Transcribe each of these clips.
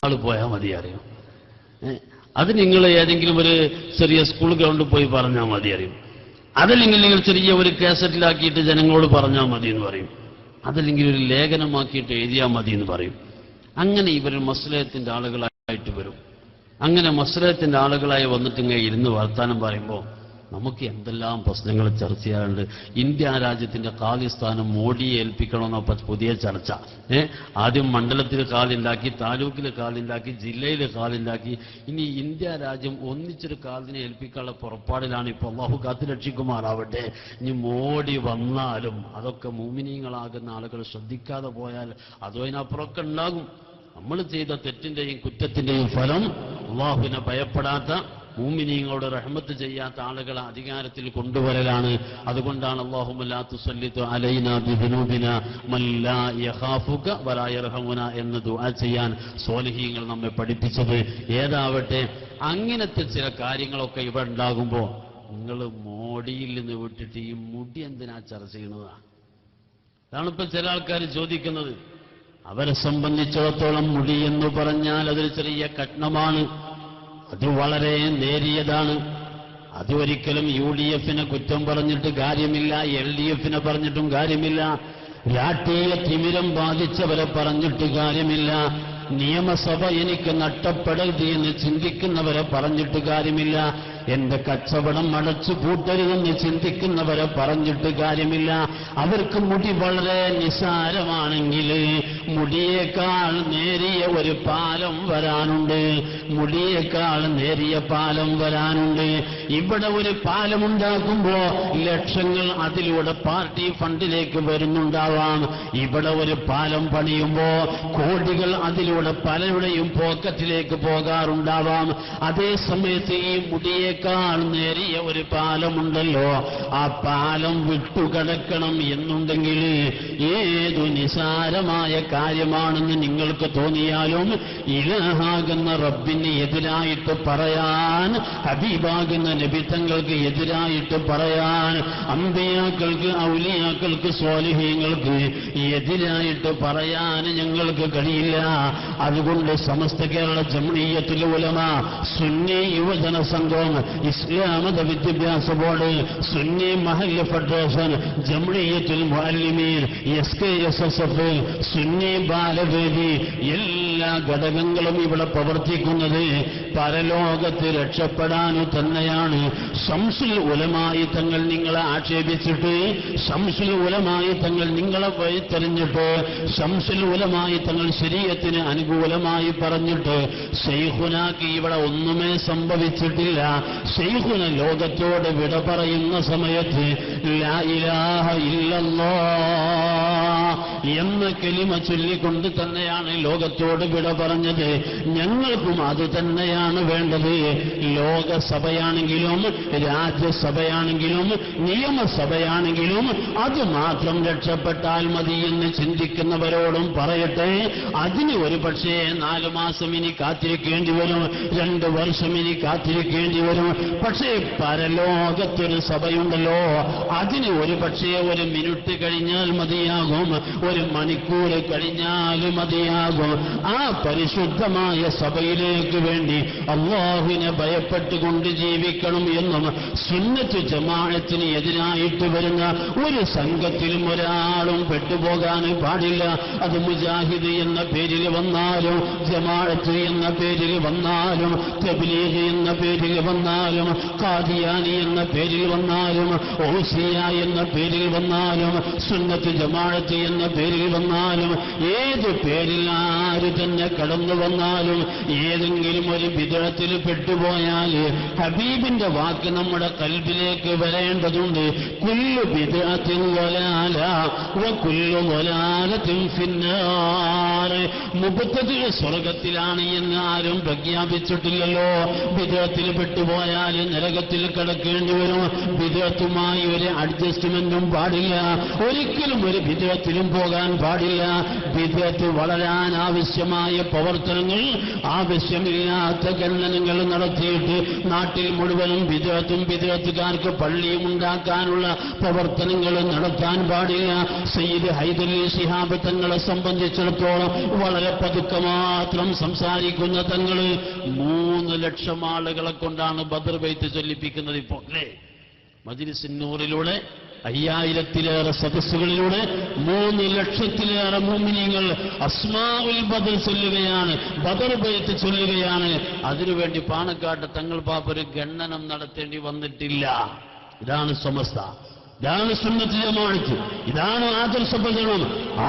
ആൾ പോയാൽ മതി അറിയും. അത് നിങ്ങൾ ഏതെങ്കിലും ഒരു ചെറിയ സ്കൂൾ ഗ്രൗണ്ടിൽ പോയി പറഞ്ഞാൽ മതി അറിയും. അതല്ലെങ്കിൽ നിങ്ങൾ ചെറിയ ഒരു കാസറ്റിലാക്കിയിട്ട് ജനങ്ങളോട് പറഞ്ഞാൽ മതി എന്ന് പറയും. അതല്ലെങ്കിൽ ഒരു ലേഖനമാക്കിയിട്ട് എഴുതിയാൽ മതി എന്ന് പറയും. അങ്ങനെ ഇവർ മസ്ലഹത്തിന്റെ ആളുകളായിട്ട് വരും. അങ്ങനെ മസ്ലഹത്തിന്റെ ആളുകളായി വന്നിട്ട് ഇങ്ങനെ ഇരുന്ന് വർത്താനം പറയുമ്പോൾ നമുക്ക് എന്തെല്ലാം പ്രശ്നങ്ങൾ ചർച്ച ചെയ്യാറുണ്ട്. ഇന്ത്യ രാജ്യത്തിന്റെ ഖാദി സ്ഥാനം മോഡിയെ ഏൽപ്പിക്കണമെന്ന പുതിയ ചർച്ച. ആദ്യം മണ്ഡലത്തിൽ ഖാദിണ്ടാക്കി, താലൂക്കിൽ ഖാദിണ്ടാക്കി, ജില്ലയിൽ ഖാദിണ്ടാക്കി. ഇനി ഇന്ത്യ രാജ്യം ഒന്നിച്ചൊരു ഖാദിനെ ഏൽപ്പിക്കാനുള്ള പുറപ്പാടിലാണ് ഇപ്പോൾ. അല്ലാഹു കാത്തുരക്ഷിക്കുമാറാവട്ടെ. ഇനി മോഡി വന്നാലും അതൊക്കെ മുഅ്മിനീങ്ങളാകുന്ന ആളുകൾ ശ്രദ്ധിക്കാതെ പോയാൽ അതോ അതിനപ്പുറമൊക്കെ ഉണ്ടാകും. നമ്മൾ ചെയ്ത തെറ്റിന്റെയും കുറ്റത്തിന്റെയും ഫലം അല്ലാഹുവിനെ ഭയപ്പെടാത്ത മുഅ്മിനീങ്ങളോട് റഹ്മത്ത് ചെയ്യാത്ത ആളുകളെ അധികാരത്തിൽ കൊണ്ടുവരലാണ്. അതുകൊണ്ടാണ് അല്ലാഹുമ്മ ലാ തുസല്ലിതു അലൈനാ ബിദുനൂബിനാ മൻ ലാ യഖാഫുക വലാ യർഹമുന എന്ന് ദുആ ചെയ്യാൻ സ്വാലിഹീങ്ങൾ നമ്മെ പഠിപ്പിച്ചത്. ഏതാവട്ടെ, അങ്ങനത്തെ ചില കാര്യങ്ങളൊക്കെ ഇവിടെ ഉണ്ടാകുമ്പോൾ നിങ്ങൾ മോഡിയിൽ നിന്ന് വിട്ടിട്ട് ഈ മുടി എന്തിനാ ചർച്ച ചെയ്യുന്നതാണ്? അതാണിപ്പോൾ ചില ആൾക്കാർ ചോദിക്കുന്നത്. അവരെ സംബന്ധിച്ചിടത്തോളം മുടി എന്ന് പറഞ്ഞാൽ അതൊരു ചെറിയ കഷ്ണമാണ്. അത് വളരെ നേരിയതാണ്. അത് ഒരിക്കലും UDF-നെ കുറ്റം പറഞ്ഞിട്ട് കാര്യമില്ല, LDF-നെ പറഞ്ഞിട്ടും കാര്യമില്ല, രാഷ്ട്രീയ തിമിരം ബാധിച്ചവരെ പറഞ്ഞിട്ട് കാര്യമില്ല, നിയമസഭ എനിക്ക് നഷ്ടപ്പെടരുത് എന്ന് ചിന്തിക്കുന്നവരെ പറഞ്ഞിട്ട് കാര്യമില്ല, എന്റെ കച്ചവടം അടച്ചു പൂട്ടരുതെന്ന് ചിന്തിക്കുന്നവരെ പറഞ്ഞിട്ട് കാര്യമില്ല. അവർക്ക് മുടി വളരെ നിസ്സാരമാണെങ്കിൽ മുടിയേക്കാൾ നേരിയ ഒരു പാലം വരാനുണ്ട്. മുടിയേക്കാൾ നേരിയ പാലം വരാനുണ്ട്. ഇവിടെ ഒരു പാലമുണ്ടാക്കുമ്പോ ലക്ഷങ്ങൾ അതിലൂടെ പാർട്ടി ഫണ്ടിലേക്ക് വരുന്നുണ്ടാവാം. ഇവിടെ ഒരു പാലം പണിയുമ്പോ കോടികൾ അതിലൂടെ പലരുടെയും പോക്കറ്റിലേക്ക് പോകാറുണ്ടാവാം. അതേ സമയത്ത് ഈ മുടിയേക്കാൾ നേരിയ ഒരു പാലമുണ്ടല്ലോ, ആ പാലം വിട്ടുകിടക്കണം എന്നുണ്ടെങ്കിൽ ഏതു നിസാരമായ കാര്യമാണെന്ന് നിങ്ങൾക്ക് തോന്നിയാലും ഇലാഹാകുന്ന റബ്ബിന് എതിരായിട്ട് പറയാൻ, ഹബീബാകുന്ന നബി തങ്ങൾക്ക് എതിരായിട്ട് പറയാൻ, അമ്പിയാക്കൾക്ക്, ഔലിയാക്കൾക്ക്, സ്വാലിഹീങ്ങൾക്ക് എതിരായിട്ട് പറയാൻ ഞങ്ങൾക്ക് കഴിയില്ല. അതുകൊണ്ട് സമസ്ത കേരള ജംഇയ്യത്തുൽ ഉലമ, സുന്നി യുവജന സംഘം, ഇസ്ലാമത വിദ്യാഭ്യാസ ബോർഡ്, സുന്നി മഹല്ല് ഫെഡറേഷൻ, ജംഇയ്യത്തുൽ മുഅല്ലിമീൻ, SKSSF, സുന്നി ബാലവേദി, എല്ലാ ഘടകങ്ങളും ഇവിടെ പ്രവർത്തിക്കുന്നത് പരലോകത്ത് രക്ഷപ്പെടാനു തന്നെയാണ്. ശംസുൽ ഉലമായി തങ്ങൾ നിങ്ങളെ ആക്ഷേപിച്ചിട്ട്, ശംസുൽ ഉലമായി തങ്ങൾ നിങ്ങളെ വഴിത്തെറിഞ്ഞിട്ട്, ശംസുൽ ഉലമായി തങ്ങൾ ശരീഅത്തിന് അനുകൂലമായി പറഞ്ഞിട്ട് ശൈഖുനാക്ക് ഇവിടെ ഒന്നുമേ സംഭവിച്ചിട്ടില്ല. ശൈഖുന ലോകത്തോട് വിട പറയുന്ന സമയത്ത് ലാ ഇലാഹ ഇല്ലല്ലാഹ് എന്ന കലിമ ചൊല്ലിക്കൊണ്ട് തന്നെയാണ് ലോകത്തോട് വിട പറഞ്ഞത്. ഞങ്ങൾക്കും അത് തന്നെയാണ് വേണ്ടത്. ലോകസഭയാണെങ്കിലും രാജ്യസഭയാണെങ്കിലും നിയമസഭയാണെങ്കിലും അത് മാത്രം രക്ഷപ്പെട്ടാൽ മതി എന്ന് ചിന്തിക്കുന്നവരോടും പറയട്ടെ, അതിന് ഒരു പക്ഷേ 4 മാസം ഇനി കാത്തിരിക്കേണ്ടി വരും, 2 വർഷം ഇനി കാത്തിരിക്കേണ്ടി വരും. പക്ഷേ പരലോകത്തൊരു സഭയുണ്ടല്ലോ, അതിന് ഒരു പക്ഷേ 1 മിനിറ്റ് കഴിഞ്ഞാൽ മതിയാകും, 1 മണിക്കൂർ കഴിഞ്ഞാൽ മതിയാകും. ആ പരിശുദ്ധമായ സഭയിലേക്ക് വേണ്ടി അല്ലാഹുവിനെ ഭയപ്പെട്ടുകൊണ്ട് ജീവിക്കണം എന്നും സുന്നത്ത് ജമാഅത്തിന് എതിരായിട്ട് വരുന്ന ഒരു സംഘത്തിലും ഒരാളും പെട്ടുപോകാൻ പാടില്ല. അത് മുജാഹിദ് എന്ന പേരിൽ വന്നാലും, ജമാഅത്ത് എന്ന പേരിൽ വന്നാലും, തബ്ലീഗ് എന്ന പേരിൽ വന്നാലും, ഖാദിയാനി എന്ന പേരിൽ വന്നാലും, ഓസിയ എന്ന പേരിൽ വന്നാലും, സുന്നത്ത് ജമാഅത്ത് എന്ന പേരിൽ വന്നാലും, ഏത് പേരിൽ ആര് തന്നെ കടന്നു വന്നാലും ഏതെങ്കിലും ഒരു ബിദ്അത്തിൽ പെട്ടുപോയാൽ ഹബീബിന്റെ വാക്ക് നമ്മുടെ ഖൽബിലേക്ക് വരേണ്ടതുണ്ട്. കുല്ലു ബിദ്അത്തിൻ ളലാല വ കുല്ലു ളലാലത്തിൻ ഫിന്നാർ. മുബ്തദി സ്വർഗ്ഗത്തിലാണ് എന്ന് ആരും പ്രഖ്യാപിച്ചിട്ടില്ലല്ലോ. ബിദ്അത്തിൽ പെട്ടുപോയാൽ നരകത്തിൽ കടക്കേണ്ടി വരും. ബിദ്അത്തുമായി ഒരു അഡ്ജസ്റ്റ്മെന്റും പാടില്ല. ഒരിക്കലും ഒരു ബിദ്അത്തിലും പോകാൻ പാടില്ല. ബിദ്അത്ത് വളരാൻ ആവശ്യമായ പ്രവർത്തനങ്ങൾ, ആവശ്യമില്ലാത്ത ഖനനങ്ങൾ നടത്തിയിട്ട് നാട്ടിൽ മുഴുവനും ബിദ്അത്തും ബിദ്അത്തുകാർക്ക് പള്ളിയും ഉണ്ടാക്കാനുള്ള പ്രവർത്തനങ്ങൾ നടത്താൻ പാടില്ല. സയ്യിദ് ഹൈദരലി ശിഹാബ് തങ്ങളെ സംബന്ധിച്ചിടത്തോളം വളരെ പതുക്കെ മാത്രം സംസാരിക്കുന്ന തങ്ങൾ 3 ലക്ഷം ആളുകളെ കൊണ്ടാണ് ബദർ ബൈത്ത് ചൊല്ലിപ്പിക്കുന്നത് ഇപ്പോൾ, അല്ലേ? മജ്ലിസ് നൂറിലൂടെ 5000-ലേറെ സദസ്സുകളിലൂടെ 3 ലക്ഷത്തിലേറെ മുഅ്മിനീങ്ങൾ അസ്മാഉൽ ബദർ ചൊല്ലുകയാണ്, ബദർ ബൈത്ത് ചൊല്ലുകയാണ്. അതിനുവേണ്ടി പാണക്കാട്ട് തങ്ങൾ പാപ്പ ഒരു ഖണ്ഡനം നടത്തേണ്ടി വന്നിട്ടില്ല. ഇതാണ് സമസ്ത, ഇതാണ് സുന്നത്ത് ജമാഅത്ത്, ഇതാണ് ആദർശ പ്രചരണം.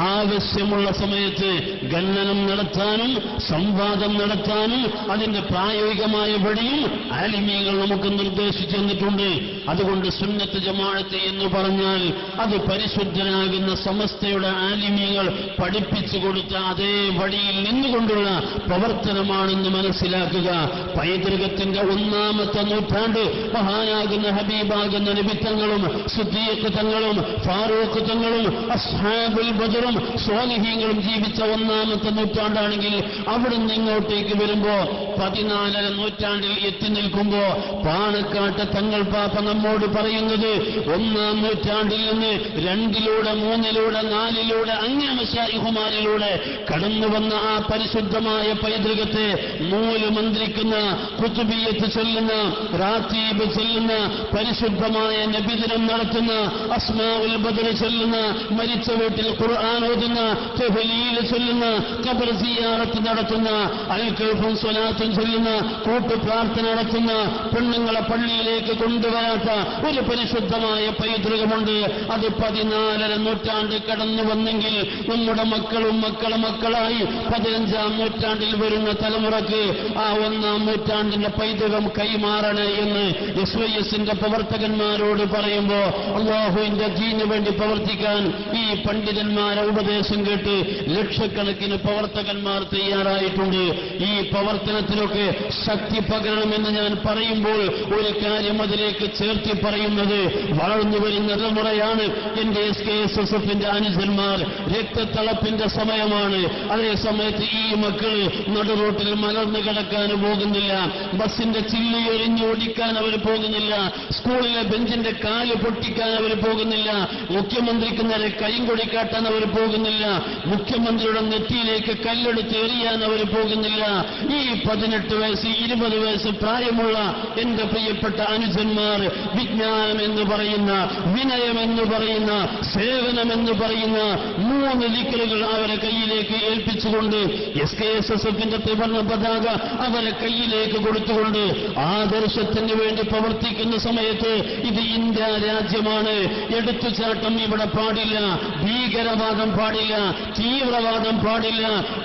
ആവശ്യമുള്ള സമയത്ത് ഖണ്ഡനം നടത്താനും സംവാദം നടത്താനും അതിന്റെ പ്രായോഗികമായ വഴിയും ആലിമീങ്ങൾ നമുക്ക് നിർദ്ദേശിച്ചു തന്നിട്ടുണ്ട്. അതുകൊണ്ട് സുന്നത്ത് ജമാഅത്ത് എന്ന് പറഞ്ഞാൽ അത് പരിശുദ്ധനാകുന്ന സമസ്തയുടെ ആലിമീങ്ങൾ പഠിപ്പിച്ചു കൊടുത്ത അതേ വഴിയിൽ നിന്നുകൊണ്ടുള്ള പ്രവർത്തനമാണെന്ന് മനസ്സിലാക്കുക. പൈതൃകത്തിന്റെ 1-ാമത്തെ നൂറ്റാണ്ട് മഹാനാകുന്ന ഹബീബാകുന്ന നബിത്തങ്ങളും സിദ്ദീഖ് തങ്ങളും ഫാറൂഖ് തങ്ങളും അസ്ഹാബുൽ ബദറും സ്വാലിഹീങ്ങളും ജീവിച്ച 1-ാമത്തെ നൂറ്റാണ്ടാണെങ്കിൽ അവിടുന്ന് ഇങ്ങോട്ടേക്ക് വരുമ്പോ 14ാം നൂറ്റാണ്ടിൽ എത്തി നിൽക്കുമ്പോ പാണക്കാട്ട് തങ്ങൾ പാപ്പ നമ്മോട് പറയുന്നത് 1-ാം നൂറ്റാണ്ടിൽ നിന്ന് 2-ലൂടെ 3-ലൂടെ 4-ലൂടെ അങ്ങനെ മശായിഖുമാരിലൂടെ കടന്നു വന്ന ആ പരിശുദ്ധമായ പൈതൃകത്തെ നൂല് മന്ത്രിക്കുന്ന, ഖുതുബിയ്യത്ത് ചൊല്ലുന്ന, റാത്തീബ് ചൊല്ലുന്ന, പരിശുദ്ധമായ നബിദിനം നടത്തുന്ന, അസ്മാഉൽ ബദർ ചൊല്ലുന്ന, മരിച്ച വീട്ടിൽ ഖുർആൻ ഓതുന്ന, തഹ്ലീൽ ചൊല്ലുന്ന, ഖബർ സിയാറത്ത് നടത്തുന്ന, അൽകൗഫും സ്വലാത്തും ചൊല്ലുന്ന, കൂട്ടുപ്രാർത്ഥന നടത്തുന്ന, പെണ്ണുങ്ങളെ പള്ളിയിലേക്ക് കൊണ്ടുവരാത്ത ഒരു പരിശുദ്ധമായ പൈതൃകമുണ്ട്. അത് 14ാം നൂറ്റാണ്ട് കടന്നു വന്നെങ്കിൽ നമ്മുടെ മക്കളും മക്കളെ മക്കളായി 15ാം നൂറ്റാണ്ടിൽ വരുന്ന തലമുറക്ക് ആ 1-ാം നൂറ്റാണ്ടിന്റെ പൈതൃകം കൈമാറണേ എന്ന് SYSന്റെ പ്രവർത്തകന്മാരോട് പറയുമ്പോ അല്ലാഹുവിന്റെ ദീനിന് വേണ്ടി പ്രവർത്തിക്കാൻ ഈ പണ്ഡിതന്മാരെ ഉപദേശം കേട്ട് ലക്ഷക്കണക്കിന് പ്രവർത്തകന്മാർ തയ്യാറായിട്ടുണ്ട്. ഈ പ്രവർത്തനത്തിലൊക്കെ ശക്തി പകരണമെന്ന് ഞാൻ പറയുമ്പോൾ ഒരു കാര്യം അതിലേക്ക് ചേർത്തി പറയുന്നത്, വളർന്നു വരുന്ന തലമുറയാണ് എന്റെ SKSSFന്റെ അനുജന്മാർ. രക്തത്തിളപ്പിന്റെ സമയമാണ്. അതേ സമയത്ത് ഈ മക്കള് നടുറോട്ടിൽ മലർന്നു കിടക്കാൻ പോകുന്നില്ല, ബസിന്റെ ചില്ലി എറിഞ്ഞ് ഓടിക്കാൻ അവർ പോകുന്നില്ല, സ്കൂളിലെ ബെഞ്ചിന്റെ കാല് പൊട്ടിക്കാൻ അവർ പോകുന്നില്ല, മുഖ്യമന്ത്രിക്ക് നേരെ കരിങ്കൊടി കാട്ടാൻ അവർ പോകുന്നില്ല, മുഖ്യമന്ത്രിയുടെ നെറ്റിയിലേക്ക് കല്ലെടുത്ത് എറിയാൻ അവർ പോകുന്നില്ല. ഈ 18 വയസ്സ് 20 വയസ്സ് പ്രായമുള്ള എന്റെ പ്രിയപ്പെട്ട അനുജന്മാർ വിജ്ഞാനം എന്ന് പറയുന്ന, വിനയമെന്ന് പറയുന്ന, സേവനമെന്ന് പറയുന്ന 3 ദിക്റുകൾ അവരെ കയ്യിലേക്ക് ഏൽപ്പിച്ചുകൊണ്ട് SKSSFന്റെ ത്രിവർണ്ണ പതാക അവരെ കയ്യിലേക്ക് കൊടുത്തുകൊണ്ട് ആദർശത്തിന് വേണ്ടി പ്രവർത്തിക്കുന്ന സമയത്ത് ഇത് ഇന്ത്യ രാജ്യമാണ്. എടുത്തുചാട്ടം ഇവിടെ പാടില്ല, ഭീകരവാദം പാടില്ല, തീവ്രവാദം പാടില്ല,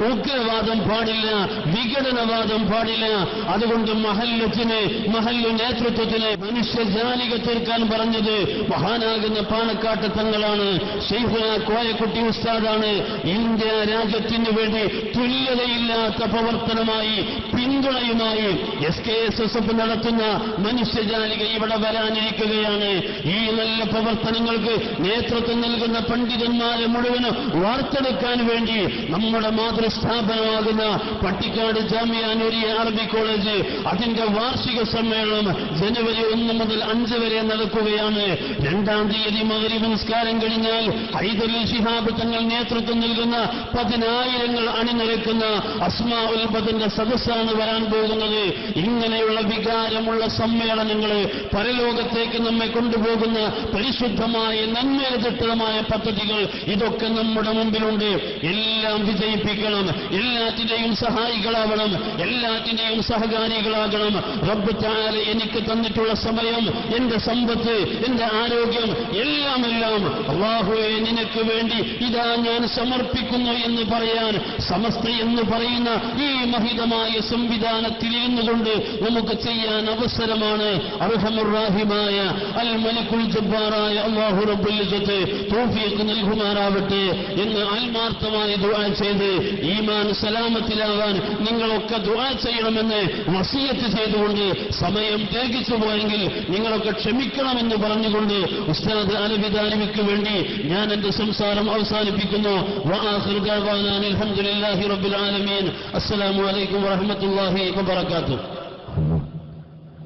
ഉഗ്രവാദം പാടില്ല, വിഘടനവാദം പാടില്ല. അതുകൊണ്ട് മഹല്ലു നേതൃത്വത്തിന് മനുഷ്യജാലിക തീർക്കാൻ പറഞ്ഞത് മഹാനാകുന്ന പാണക്കാട്ട് തങ്ങളാണ്, ശൈഖുന കോയക്കുട്ടി ഉസ്താദാണ്. ഇന്ത്യ രാജ്യത്തിന് വേണ്ടി തുല്യതയില്ലാത്ത പ്രവർത്തനമായി പിന്തുണയുമായി SKSSF നടത്തുന്ന മനുഷ്യജാലിക ഇവിടെ വരാനിരിക്കുകയാണ്. ഈ നല്ല പ്രവർത്തനങ്ങൾക്ക് നേതൃത്വം നൽകുന്ന പണ്ഡിതന്മാരെ മുഴുവനും വാർത്തെടുക്കാൻ വേണ്ടി നമ്മുടെ മാതൃസ്ഥാപനമാകുന്ന പട്ടിക്കാട് ജാമിഅ നൂരിയ അറബി കോളേജ് അതിന്റെ വാർഷിക സമ്മേളനം ജനുവരി 1 മുതൽ 5 വരെ നടക്കുകയാണ്. 2-ാം തീയതി മഗ്രിബ് നിസ്കാരം കഴിഞ്ഞാൽ ഹൈദരലി ശിഹാബ് തങ്ങൾ നേതൃത്വം നൽകുന്ന 10,000 അണിനിരക്കുന്ന അസ്മാഉൽ ബദറിന്റെ സദസ്സാണ് വരാൻ പോകുന്നത്. ഇങ്ങനെയുള്ള വികാരമുള്ള സമ്മേളനങ്ങൾ, പരലോകത്തേക്ക് നമ്മെ കൊണ്ടുപോകുന്ന പരിശുദ്ധമായ നന്മയധിഷ്ഠിതമായ പദ്ധതികൾ, ഇതൊക്കെ നമ്മുടെ മുമ്പിലുണ്ട്. എല്ലാം വിജയിപ്പിക്കണം, എല്ലാറ്റിന്റെയും സഹായികളാവണം, എല്ലാറ്റിന്റെയും സഹകാരികളാകണം. റബ്ബ് തആല എനിക്ക് തന്നിട്ടുള്ള സമയം, എന്റെ സമ്പത്ത്, എന്റെ ആരോഗ്യം, എല്ലാം അല്ലാഹുവേ നിനക്ക് വേണ്ടി ഇതാ ഞാൻ സമർപ്പിക്കുന്നു എന്ന് പറയാൻ സമസ്ത എന്ന് പറയുന്ന ഈ മഹിതമായ സംവിധാനത്തിൽ ഇരുന്നുകൊണ്ട് നമുക്ക് ചെയ്യാൻ അവസരമാണ്. അർഹമുർ റഹീമായ അൽ മലിക്കുൽ ജബ്ബാർ ജബ്ബാറായ അല്ലാഹു റബ്ബുൽ ഇസ്സത്ത് തൗഫീഖ് നൽകുമാറാവട്ടെ എന്ന് ആത്മാർത്ഥമായി ദുആ ചെയ്ത് ഈമാൻ സലാമത്തിലാവാൻ നിങ്ങളൊക്കെ ദുആ ചെയ്യണമെന്ന് വസിയത്ത് ചെയ്തുകൊണ്ട് സമയം ദീർഘിച്ചു പോയെങ്കിൽ നിങ്ങളൊക്കെ ക്ഷമിക്കണമെന്ന് പറഞ്ഞുകൊണ്ട് ഉസ്താദ് അലവിദാനിമിക്ക് വേണ്ടി ഞാൻ എന്റെ സംസാരം അവസാനിപ്പിക്കുന്നു. വആഖിറു ദഅവാനാ അൽഹംദുലില്ലാഹി റബ്ബിൽ ആലമീൻ. അസ്സലാമു അലൈക്കും വറഹ്മത്തുള്ളാഹി വബറകാതുഹു.